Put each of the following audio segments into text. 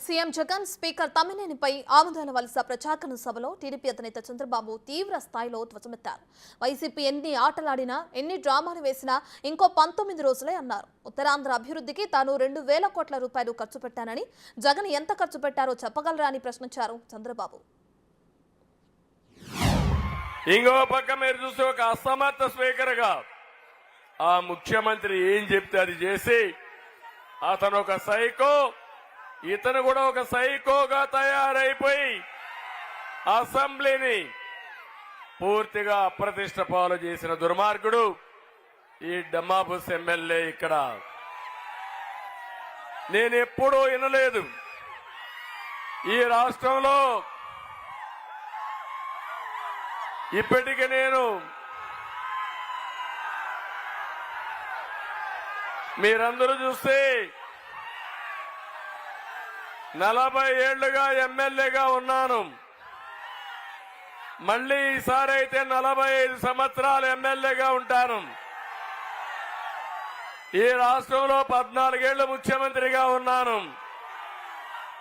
CM Jagan speaker తమ్మినేనిపై ఆముదాల వలస ప్రచారణ సభలో TDP అధినేత చంద్రబాబు తీవ్ర స్థాయిలో ధ్వజమెత్తారు. వైసీపీ ఎన్ని ఆటలాడినా ఎన్ని డ్రామాలు వేసినా ఇంకో 19 రోజులే అన్నారు. ఉత్తరాంధ్ర అభివృద్ధికి తాను 2,000 కోట్ల రూపాయలు ఖర్చు పెట్టానని, జగన్ ఎంత ఖర్చు పెట్టారో చెప్పగలరా అని ప్రశ్నించారు చంద్రబాబు. ఇంకో పక్క మీరు చూస్తే ఒక అసమర్థ స్పీకర్గా ఆ ముఖ్యమంత్రి ఏం చెప్తే అది చేసి అతను ఒక సైకో, ఇతను కూడా ఒక సైకోగా తయారైపోయి అసెంబ్లీని పూర్తిగా అప్రతిష్ట పాలు చేసిన దుర్మార్గుడు ఈ డమ్మాబుస్ ఎమ్మెల్యే. ఇక్కడ నేను ఎప్పుడూ వినలేదు ఈ రాష్ట్రంలో. ఇప్పటికి నేను మీరందరూ చూస్తే 40 ఏళ్లుగా ఎమ్మెల్యేగా ఉన్నాను. మళ్లీ ఈసారి అయితే 45 సంవత్సరాలు ఎమ్మెల్యేగా ఉంటాను. ఈ రాష్ట్రంలో 14 ఏళ్లు ముఖ్యమంత్రిగా ఉన్నాను.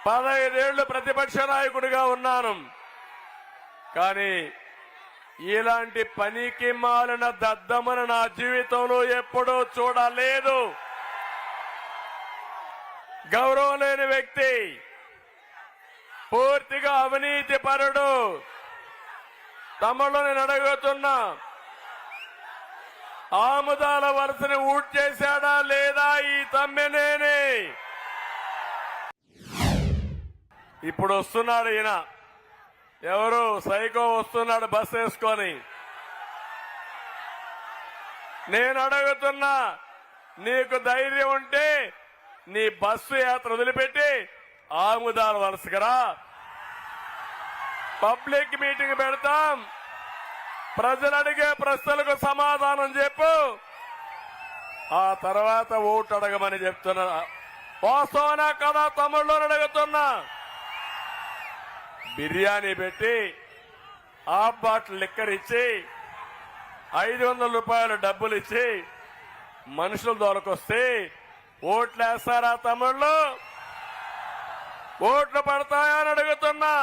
15 ఏళ్లు ప్రతిపక్ష నాయకుడిగా ఉన్నాను. కానీ ఇలాంటి పనికి మాలిన దద్దమను నా జీవితంలో ఎప్పుడూ చూడలేదు. గౌరవం లేని వ్యక్తి, పూర్తిగా అవినీతి పరుడు. తమలో నేను అడుగుతున్నా, ఆముదాల వలసని ఊట్ చేశాడా లేదా ఈ తమ్మినేని? ఇప్పుడు వస్తున్నాడు ఈయన, ఎవరు సైకో వస్తున్నాడు బస్ వేసుకొని. నేను అడుగుతున్నా, నీకు ధైర్యం ఉంటే నీ బస్సు యాత్ర వదిలిపెట్టి ఆముదాల వలసకరా. పబ్లిక్ మీటింగ్ పెడతాం, ప్రజలు అడిగే ప్రశ్నలకు సమాధానం చెప్పు, ఆ తర్వాత ఓటు అడగమని చెప్తున్నా. వాస్తవనా కదా తమ్ముళ్ళు అడుగుతున్నా. బిర్యానీ పెట్టి హాఫ్ బాటిల్ లిక్కర్ ఇచ్చి 500 రూపాయలు డబ్బులు ఇచ్చి మనుషులు దొరకొస్తే ఓట్లు వేస్తారా తమ్ముళ్ళు? ఓట్లు పడతాయా అని అడుగుతున్నా.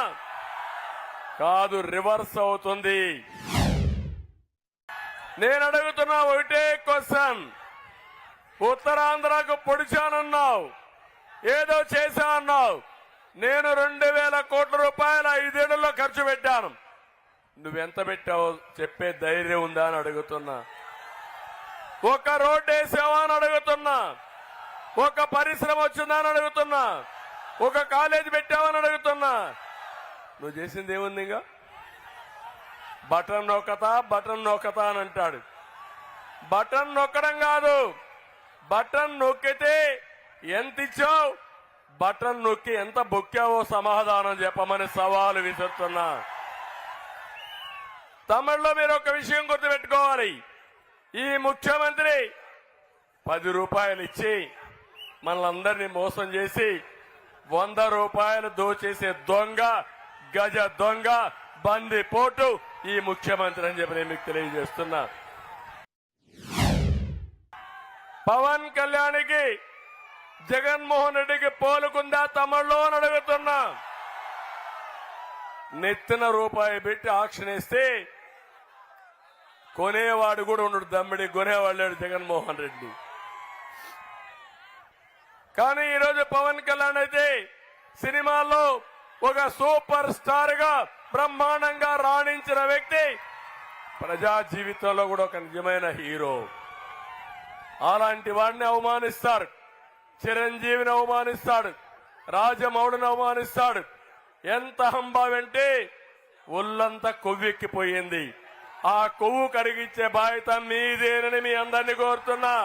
కాదు, రివర్స్ అవుతుంది. నేను అడుగుతున్నా ఒకటే క్వశ్చన్. ఉత్తరాంధ్రకు పొడిచానన్నావు, ఏదో చేశానన్నావు. నేను 2,000 కోట్ల రూపాయలు 5 ఏళ్లలో ఖర్చు పెట్టాను. నువ్వెంత పెట్టావో చెప్పే ధైర్యం ఉందా అని అడుగుతున్నా. ఒక రోడ్డు వేసావా అని అడుగుతున్నా. ఒక పరిశ్రమ వచ్చిందా అని అడుగుతున్నా. ఒక కాలేజీ పెట్టావని అడుగుతున్నా. నువ్వు చేసింది ఏముంది? ఇంకా బటన్ నొక్కతా అని అంటాడు. బటన్ నొక్కడం కాదు, బటన్ నొక్కితే ఎంత ఇచ్చావు, బటన్ నొక్కి ఎంత బొక్కావో సమాధానం చెప్పమని సవాలు విసురుతున్నా. తమిళలో మీరు ఒక విషయం గుర్తుపెట్టుకోవాలి. ఈ ముఖ్యమంత్రి 10 రూపాయలు ఇచ్చి మనలందరినీ మోసం చేసి 100 రూపాయలు దోచేసే దొంగ, గజ దొంగ, బంది పోటు ఈ ముఖ్యమంత్రి అని చెప్పి నేను మీకు తెలియజేస్తున్నా. పవన్ కళ్యాణ్కి జగన్మోహన్ రెడ్డికి పోలుకుందా తమిళలో అని అడుగుతున్నా. నెత్తిన రూపాయి పెట్టి ఆక్షన్ వేస్తే కొనేవాడు కూడా ఉండడు, దమ్మిడి కొనేవాడు లేడు జగన్మోహన్ రెడ్డి. కానీ ఈరోజు పవన్ కళ్యాణ్ అయితే సినిమాల్లో ఒక సూపర్ స్టార్ గా బ్రహ్మాండంగా రాణించిన వ్యక్తి, ప్రజా జీవితంలో కూడా ఒక నిజమైన హీరో. అలాంటి వాడిని అవమానిస్తారు. చిరంజీవిని అవమానిస్తాడు, రాజమౌళిని అవమానిస్తాడు. ఎంత హంబావంటే ఒళ్ళంతా కొవ్వెక్కిపోయింది. ఆ కొవ్వు కరిగించే బాధ్యత మీదేనని మీ అందరినీ కోరుతున్నా.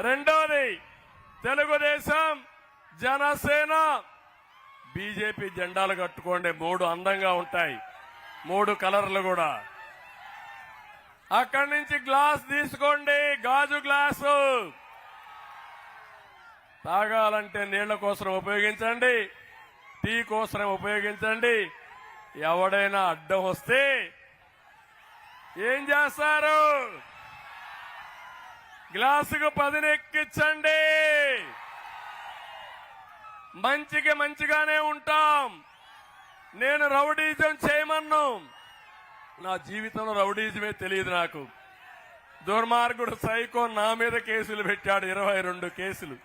రెండోది, తెలుగుదేశం, జనసేన, బీజేపీ జెండాలు కట్టుకోండి. 3 అందంగా ఉంటాయి, 3 కలర్లు కూడా. అక్కడి నుంచి గ్లాస్ తీసుకోండి, గాజు గ్లాసు. తాగాలంటే నీళ్ల కోసం ఉపయోగించండి, టీ కోసం ఉపయోగించండి. ఎవడైనా అడ్డం వస్తే ఏం చేస్తారు? గ్లాసుకు 10 ఎక్కించండి. మంచికి మంచిగానే ఉంటాం. నేను రౌడీజం చేయమన్ను. నా జీవితంలో రౌడీజమే తెలియదు నాకు. దుర్మార్గుడు సైకో నా మీద కేసులు పెట్టాడు, 22 కేసులు.